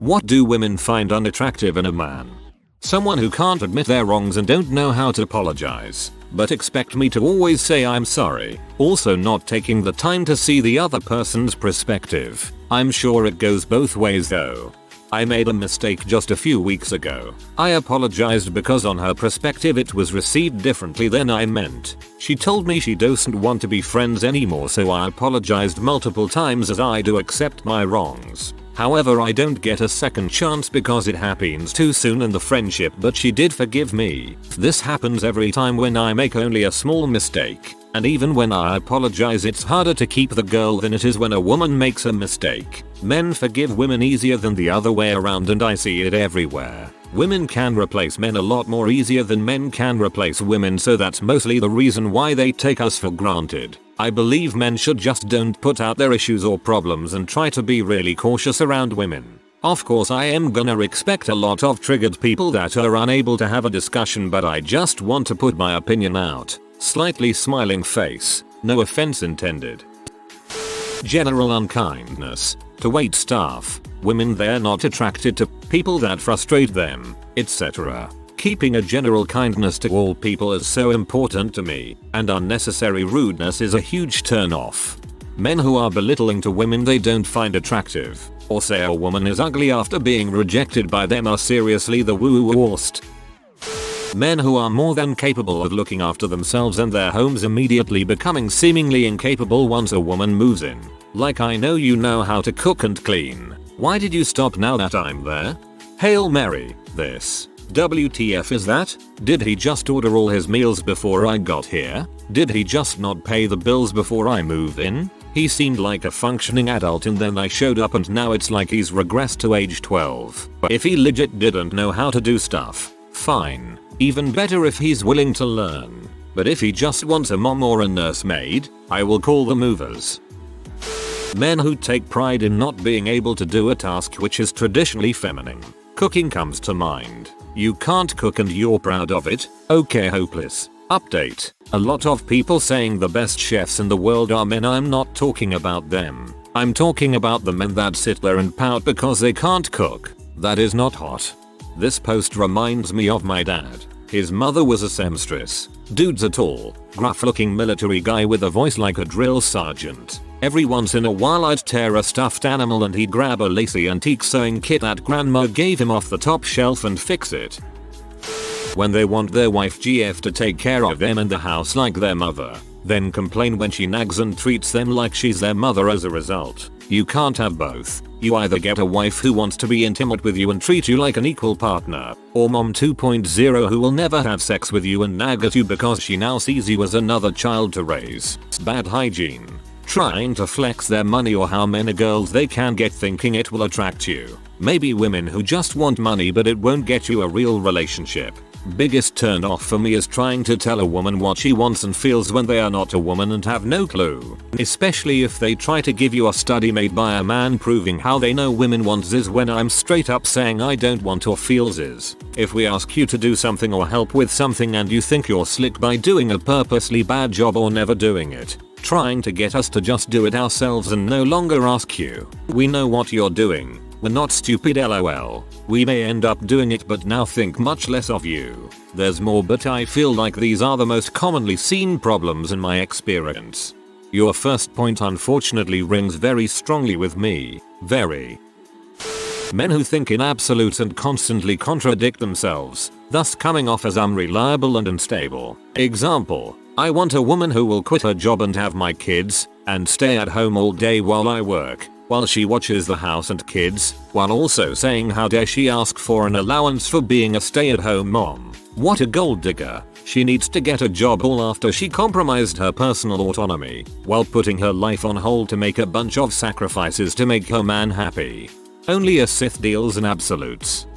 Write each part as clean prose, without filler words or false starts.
What do women find unattractive in a man? Someone who can't admit their wrongs and don't know how to apologize, but expect me to always say I'm sorry. Also not taking the time to see the other person's perspective. I'm sure it goes both ways though. I made a mistake just a few weeks ago. I apologized because on her perspective it was received differently than I meant. She told me she doesn't want to be friends anymore, so I apologized multiple times as I do accept my wrongs. However, I don't get a second chance because it happens too soon in the friendship, but she did forgive me. This happens every time when I make only a small mistake. And even when I apologize, it's harder to keep the girl than it is when a woman makes a mistake. Men forgive women easier than the other way around, and I see it everywhere. Women can replace men a lot more easier than men can replace women, so that's mostly the reason why they take us for granted. I believe men should just don't put out their issues or problems and try to be really cautious around women. Of course, I am gonna expect a lot of triggered people that are unable to have a discussion, but I just want to put my opinion out. Slightly smiling face. No offense intended. General unkindness to wait staff. Women, they're not attracted to people that frustrate them, etc. Keeping a general kindness to all people is so important to me, and unnecessary rudeness is a huge turn off. Men who are belittling to women they don't find attractive, or say a woman is ugly after being rejected by them, are seriously the worst. Men who are more than capable of looking after themselves and their homes immediately becoming seemingly incapable once a woman moves in. Like, I know you know how to cook and clean. Why did you stop now that I'm there? Hail Mary, this. WTF is that? Did he just order all his meals before I got here? Did he just not pay the bills before I move in? He seemed like a functioning adult and then I showed up and now it's like he's regressed to age 12. If he legit didn't know how to do stuff, fine. Even better if he's willing to learn. But if he just wants a mom or a nursemaid, I will call the movers. Men who take pride in not being able to do a task which is traditionally feminine. Cooking comes to mind. You can't cook and you're proud of it? Okay, hopeless. Update. A lot of people saying the best chefs in the world are men. I'm not talking about them. I'm talking about the men that sit there and pout because they can't cook. That is not hot. This post reminds me of my dad. His mother was a seamstress. Dude's a tall, gruff-looking military guy with a voice like a drill sergeant. Every once in a while I'd tear a stuffed animal and he'd grab a lacy antique sewing kit that grandma gave him off the top shelf and fix it. When they want their wife GF to take care of them and the house like their mother, then complain when she nags and treats them like she's their mother as a result. You can't have both. You either get a wife who wants to be intimate with you and treat you like an equal partner, or mom 2.0 who will never have sex with you and nag at you because she now sees you as another child to raise. Bad hygiene. Trying to flex their money or how many girls they can get thinking it will attract you. Maybe women who just want money but it won't get you a real relationship. Biggest turn off for me is trying to tell a woman what she wants and feels when they are not a woman and have no clue. Especially if they try to give you a study made by a man proving how they know women want this, when I'm straight up saying I don't want or feel this. If we ask you to do something or help with something and you think you're slick by doing a purposely bad job or never doing it, trying to get us to just do it ourselves and no longer ask you. We know what you're doing. We're not stupid, lol. We may end up doing it but now think much less of you. There's more, but I feel like these are the most commonly seen problems in my experience. Your first point unfortunately rings very strongly with me. Very. Men who think in absolutes and constantly contradict themselves, thus coming off as unreliable and unstable. Example. I want a woman who will quit her job and have my kids, and stay at home all day while I work, while she watches the house and kids, while also saying how dare she ask for an allowance for being a stay-at-home mom. What a gold digger. She needs to get a job all after she compromised her personal autonomy, while putting her life on hold to make a bunch of sacrifices to make her man happy. Only a Sith deals in absolutes.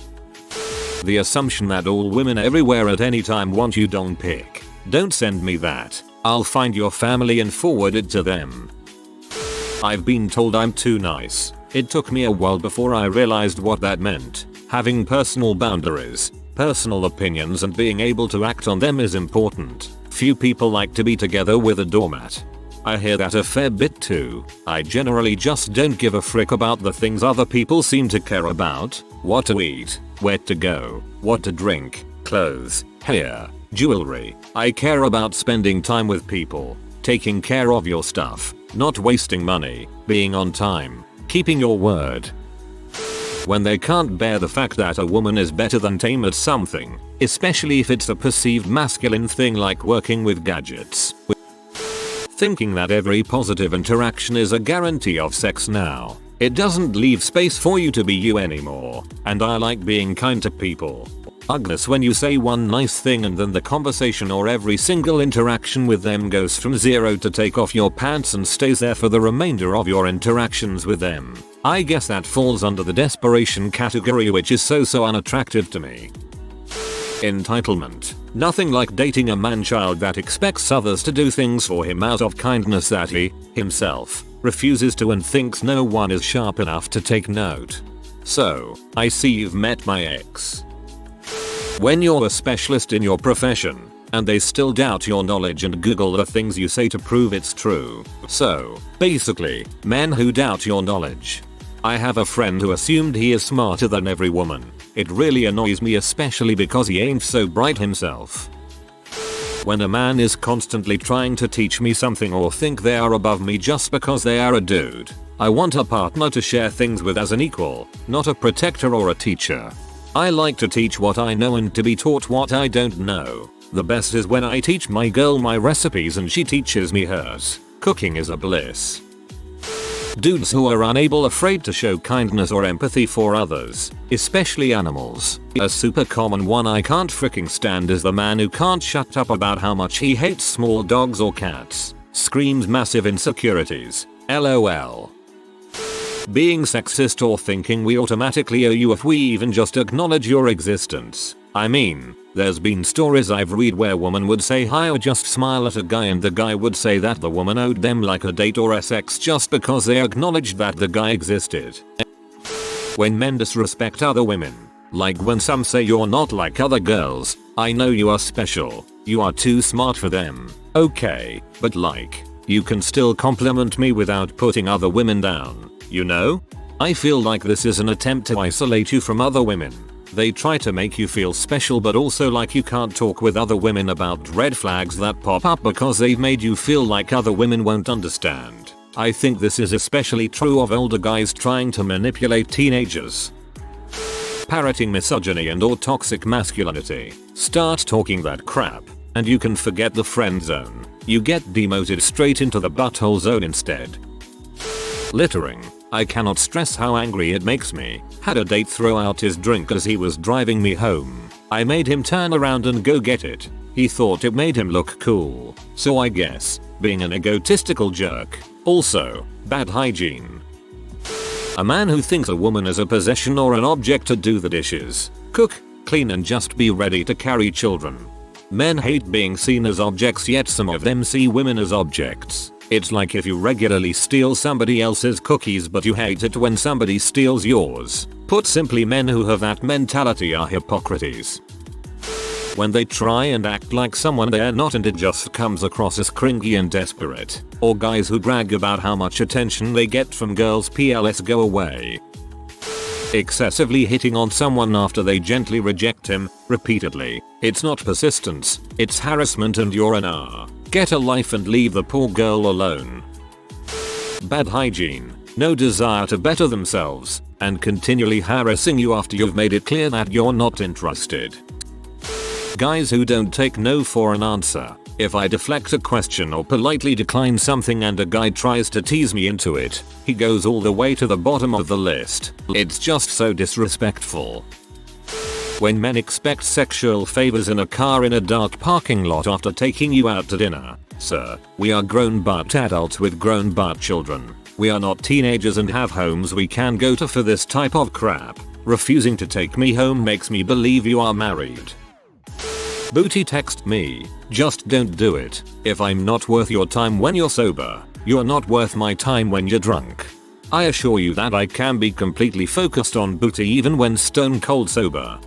The assumption that all women everywhere at any time want you, don't pick. Don't send me that. I'll find your family and forward it to them. I've been told I'm too nice. It took me a while before I realized what that meant. Having personal boundaries, personal opinions and being able to act on them is important. Few people like to be together with a doormat. I hear that a fair bit too. I generally just don't give a frick about the things other people seem to care about. What to eat, where to go, what to drink, clothes, hair, jewelry. I care about spending time with people, taking care of your stuff, not wasting money, being on time, keeping your word. When they can't bear the fact that a woman is better than tame at something, especially if it's a perceived masculine thing like working with gadgets. Thinking that every positive interaction is a guarantee of sex now. It doesn't leave space for you to be you anymore, and I like being kind to people. Ugliness when you say one nice thing and then the conversation or every single interaction with them goes from zero to take off your pants and stays there for the remainder of your interactions with them. I guess that falls under the desperation category, which is so unattractive to me. Entitlement. Nothing like dating a man-child that expects others to do things for him out of kindness that he, himself, refuses to and thinks no one is sharp enough to take note. So, I see you've met my ex. When you're a specialist in your profession, and they still doubt your knowledge and Google the things you say to prove it's true. So, basically, men who doubt your knowledge. I have a friend who assumed he is smarter than every woman. It really annoys me, especially because he ain't so bright himself. When a man is constantly trying to teach me something or think they are above me just because they are a dude, I want a partner to share things with as an equal, not a protector or a teacher. I like to teach what I know and to be taught what I don't know. The best is when I teach my girl my recipes and she teaches me hers. Cooking is a bliss. Dudes who are afraid to show kindness or empathy for others, especially animals. A super common one I can't freaking stand is the man who can't shut up about how much he hates small dogs or cats. Screams massive insecurities. LOL. Being sexist or thinking we automatically owe you if we even just acknowledge your existence. I mean, there's been stories I've read where woman would say hi or just smile at a guy and the guy would say that the woman owed them like a date or a sex just because they acknowledged that the guy existed. When men disrespect other women, like when some say you're not like other girls, I know you are special, you are too smart for them. Okay, but like, you can still compliment me without putting other women down, you know? I feel like this is an attempt to isolate you from other women. They try to make you feel special but also like you can't talk with other women about red flags that pop up because they've made you feel like other women won't understand. I think this is especially true of older guys trying to manipulate teenagers. Parroting misogyny and or toxic masculinity. Start talking that crap, and you can forget the friend zone. You get demoted straight into the butthole zone instead. Littering. I cannot stress how angry it makes me. Had a date throw out his drink as he was driving me home. I made him turn around and go get it. He thought it made him look cool. So I guess, being an egotistical jerk. Also, bad hygiene. A man who thinks a woman is a possession or an object to do the dishes, cook, clean and just be ready to carry children. Men hate being seen as objects, yet some of them see women as objects. It's like if you regularly steal somebody else's cookies but you hate it when somebody steals yours. Put simply, men who have that mentality are hypocrites. When they try and act like someone they're not and it just comes across as cringy and desperate. Or guys who brag about how much attention they get from girls. PLS go away. Excessively hitting on someone after they gently reject him, repeatedly. It's not persistence, it's harassment and you're an R. Get a life and leave the poor girl alone. Bad hygiene. No desire to better themselves, and continually harassing you after you've made it clear that you're not interested. Guys who don't take no for an answer. If I deflect a question or politely decline something and a guy tries to tease me into it, he goes all the way to the bottom of the list. It's just so disrespectful. When men expect sexual favors in a car in a dark parking lot after taking you out to dinner. Sir, we are grown but adults with grown but children. We are not teenagers and have homes we can go to for this type of crap. Refusing to take me home makes me believe you are married. Booty text me. Just don't do it. If I'm not worth your time when you're sober, you're not worth my time when you're drunk. I assure you that I can be completely focused on booty even when stone cold sober.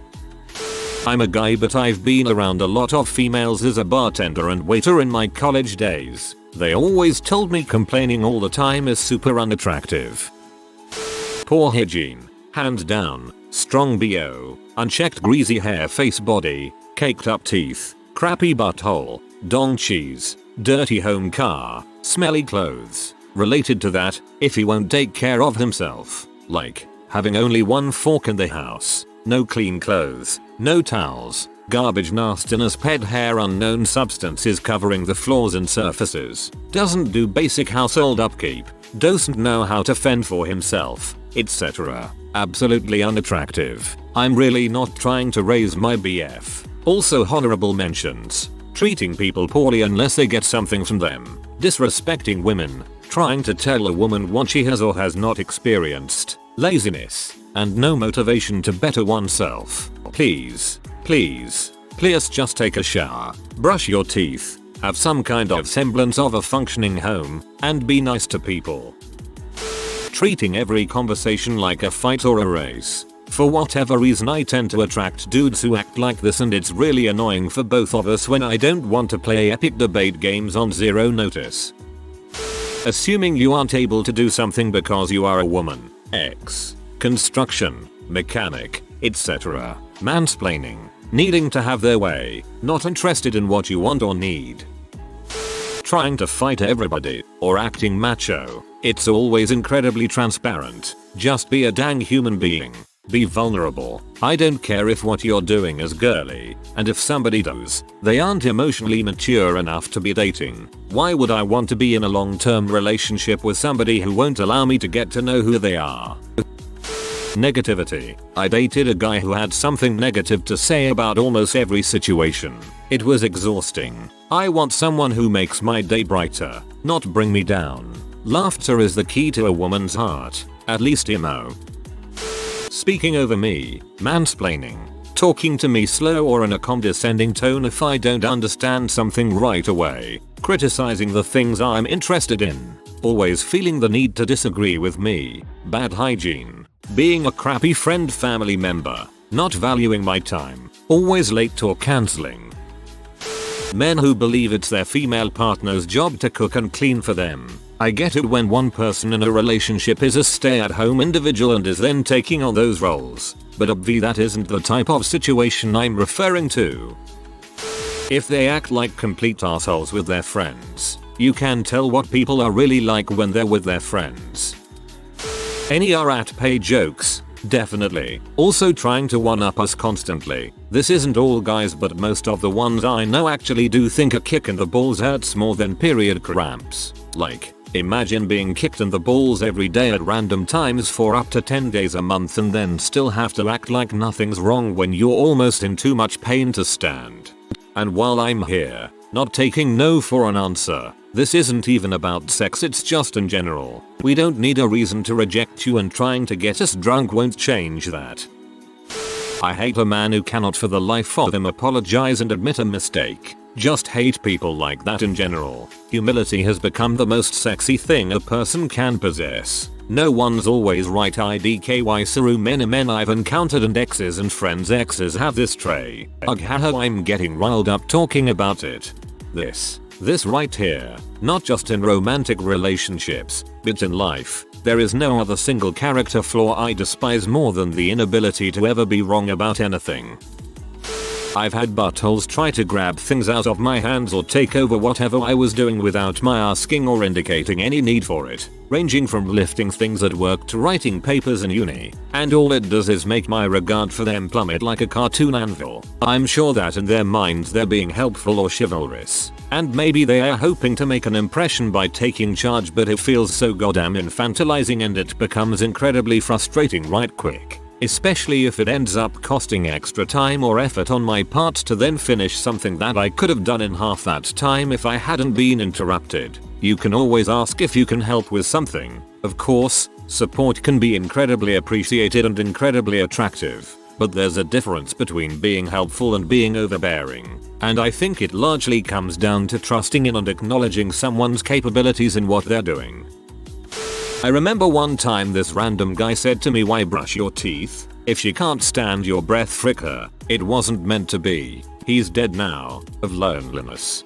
I'm a guy, but I've been around a lot of females as a bartender and waiter in my college days. They always told me complaining all the time is super unattractive. Poor hygiene. Hands down. Strong BO. Unchecked greasy hair, face, body. Caked up teeth. Crappy butthole. Dong cheese. Dirty home car. Smelly clothes. Related to that, if he won't take care of himself. Like, having only one fork in the house. No clean clothes. No towels. Garbage nastiness, pet hair, unknown substances covering the floors and surfaces. Doesn't do basic household upkeep. Doesn't know how to fend for himself, etc. Absolutely unattractive. I'm really not trying to raise my BF. Also honorable mentions. Treating people poorly unless they get something from them. Disrespecting women. Trying to tell a woman what she has or has not experienced. Laziness. And no motivation to better oneself. Please just take a shower. Brush your teeth. Have some kind of semblance of a functioning home. And be nice to people. Treating every conversation like a fight or a race. For whatever reason, I tend to attract dudes who act like this, and it's really annoying for both of us when I don't want to play epic debate games on zero notice. Assuming you aren't able to do something because you are a woman. X. Construction. Mechanic. Etc. Mansplaining. Needing to have their way. Not interested in what you want or need. Trying to fight everybody. Or acting macho. It's always incredibly transparent. Just be a dang human being. Be vulnerable. I don't care if what you're doing is girly, and if somebody does, they aren't emotionally mature enough to be dating. Why would I want to be in a long-term relationship with somebody who won't allow me to get to know who they are? Negativity. I dated a guy who had something negative to say about almost every situation. It was exhausting. I want someone who makes my day brighter, not bring me down. Laughter is the key to a woman's heart, at least emo. Speaking over me. Mansplaining. Talking to me slow or in a condescending tone if I don't understand something right away. Criticizing the things I'm interested in. Always feeling the need to disagree with me. Bad hygiene. Being a crappy friend, family member. Not valuing my time. Always late or canceling. Men who believe it's their female partner's job to cook and clean for them. I get it when one person in a relationship is a stay-at-home individual and is then taking on those roles, but obviously that isn't the type of situation I'm referring to. If they act like complete assholes with their friends, you can tell what people are really like when they're with their friends. Any rat-pay jokes? Definitely. Also trying to one-up us constantly. This isn't all guys, but most of the ones I know actually do think a kick in the balls hurts more than period cramps. Like, imagine being kicked in the balls every day at random times for up to 10 days a month and then still have to act like nothing's wrong when you're almost in too much pain to stand. And while I'm here, not taking no for an answer, this isn't even about sex, it's just in general. We don't need a reason to reject you, and trying to get us drunk won't change that. I hate a man who cannot for the life of him apologize and admit a mistake. Just hate people like that in general. Humility has become the most sexy thing a person can possess. No one's always right. IDKY Saru many men I've encountered and exes and friends' exes have this trait. Ugh, haha, I'm getting riled up talking about it. This right here. Not just in romantic relationships, but in life. There is no other single character flaw I despise more than the inability to ever be wrong about anything. I've had buttholes try to grab things out of my hands or take over whatever I was doing without my asking or indicating any need for it, ranging from lifting things at work to writing papers in uni, and all it does is make my regard for them plummet like a cartoon anvil. I'm sure that in their minds they're being helpful or chivalrous, and maybe they are hoping to make an impression by taking charge, but it feels so goddamn infantilizing and it becomes incredibly frustrating right quick. Especially if it ends up costing extra time or effort on my part to then finish something that I could have done in half that time if I hadn't been interrupted. You can always ask if you can help with something. Of course, support can be incredibly appreciated and incredibly attractive, but there's a difference between being helpful and being overbearing. And I think it largely comes down to trusting in and acknowledging someone's capabilities in what they're doing. I remember one time this random guy said to me, "Why brush your teeth?" If she can't stand your breath, frick her. It wasn't meant to be. He's dead now, of loneliness.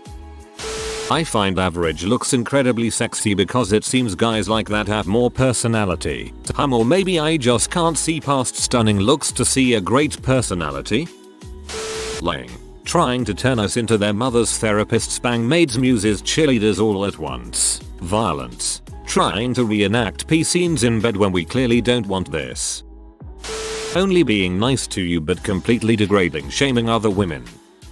I find average looks incredibly sexy because it seems guys like that have more personality. Or maybe I just can't see past stunning looks to see a great personality. Lying. Trying to turn us into their mothers, therapists, bang maids, muses, cheerleaders all at once. Violence. Trying to reenact pee scenes in bed when we clearly don't want this. Only being nice to you but completely degrading, shaming other women.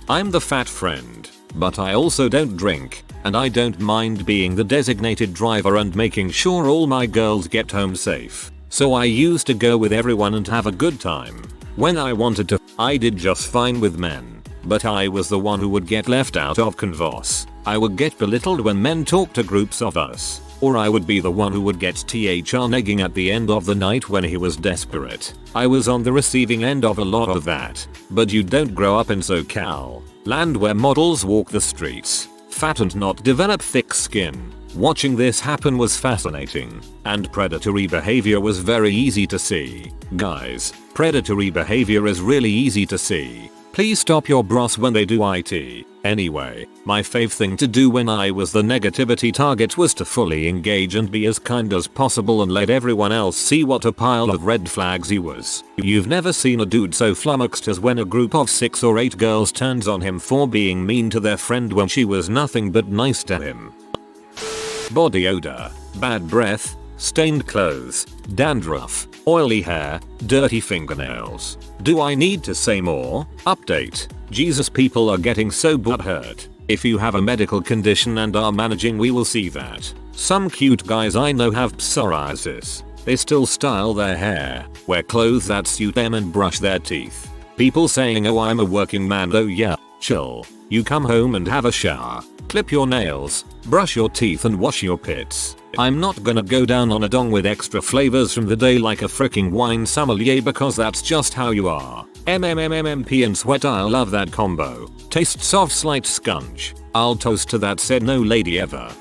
I'm the fat friend, but I also don't drink, and I don't mind being the designated driver and making sure all my girls get home safe. So I used to go with everyone and have a good time. When I wanted to, I did just fine with men, but I was the one who would get left out of convos. I would get belittled when men talked to groups of us, or I would be the one who would get THR negging at the end of the night when he was desperate. I was on the receiving end of a lot of that. But you don't grow up in SoCal land where models walk the streets, fat and not develop thick skin. Watching this happen was fascinating, and predatory behavior was very easy to see. Guys, predatory behavior is really easy to see. Please stop your bros when they do it. Anyway, my fave thing to do when I was the negativity target was to fully engage and be as kind as possible and let everyone else see what a pile of red flags he was. You've never seen a dude so flummoxed as when a group of 6 or 8 girls turns on him for being mean to their friend when she was nothing but nice to him. Body odor, bad breath, stained clothes, dandruff, oily hair, dirty fingernails. Do I need to say more? Update. Jesus, people are getting so butthurt. If you have a medical condition and are managing, we will see that. Some cute guys I know have psoriasis. They still style their hair, wear clothes that suit them and brush their teeth. People saying, oh, I'm a working man though. Yeah, chill. You come home and have a shower, clip your nails, brush your teeth and wash your pits. I'm not gonna go down on a dong with extra flavors from the day like a freaking wine sommelier because that's just how you are. MMMMP and sweat, I love that combo. Tastes of slight scunch. I'll toast to that, said no lady ever.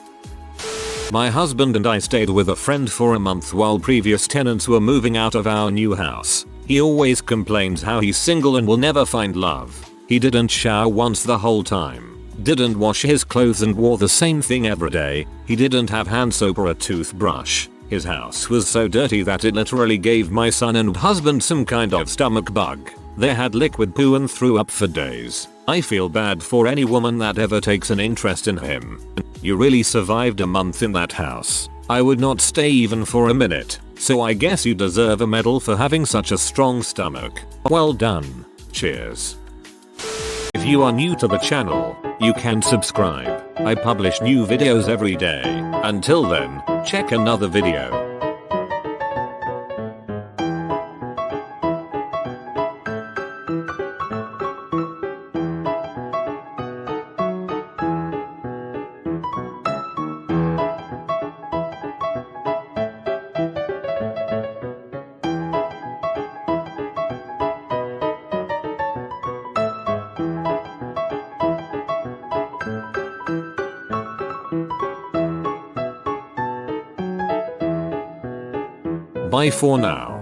My husband and I stayed with a friend for a month while previous tenants were moving out of our new house. He always complains how he's single and will never find love. He didn't shower once the whole time. Didn't wash his clothes and wore the same thing every day. He didn't have hand soap or a toothbrush. His house was so dirty that it literally gave my son and husband some kind of stomach bug. They had liquid poo and threw up for days. I feel bad for any woman that ever takes an interest in him. You really survived a month in that house. I would not stay even for a minute. So I guess you deserve a medal for having such a strong stomach. Well done. Cheers. If you are new to the channel, you can subscribe. I publish new videos every day. Until then, check another video. Bye for now.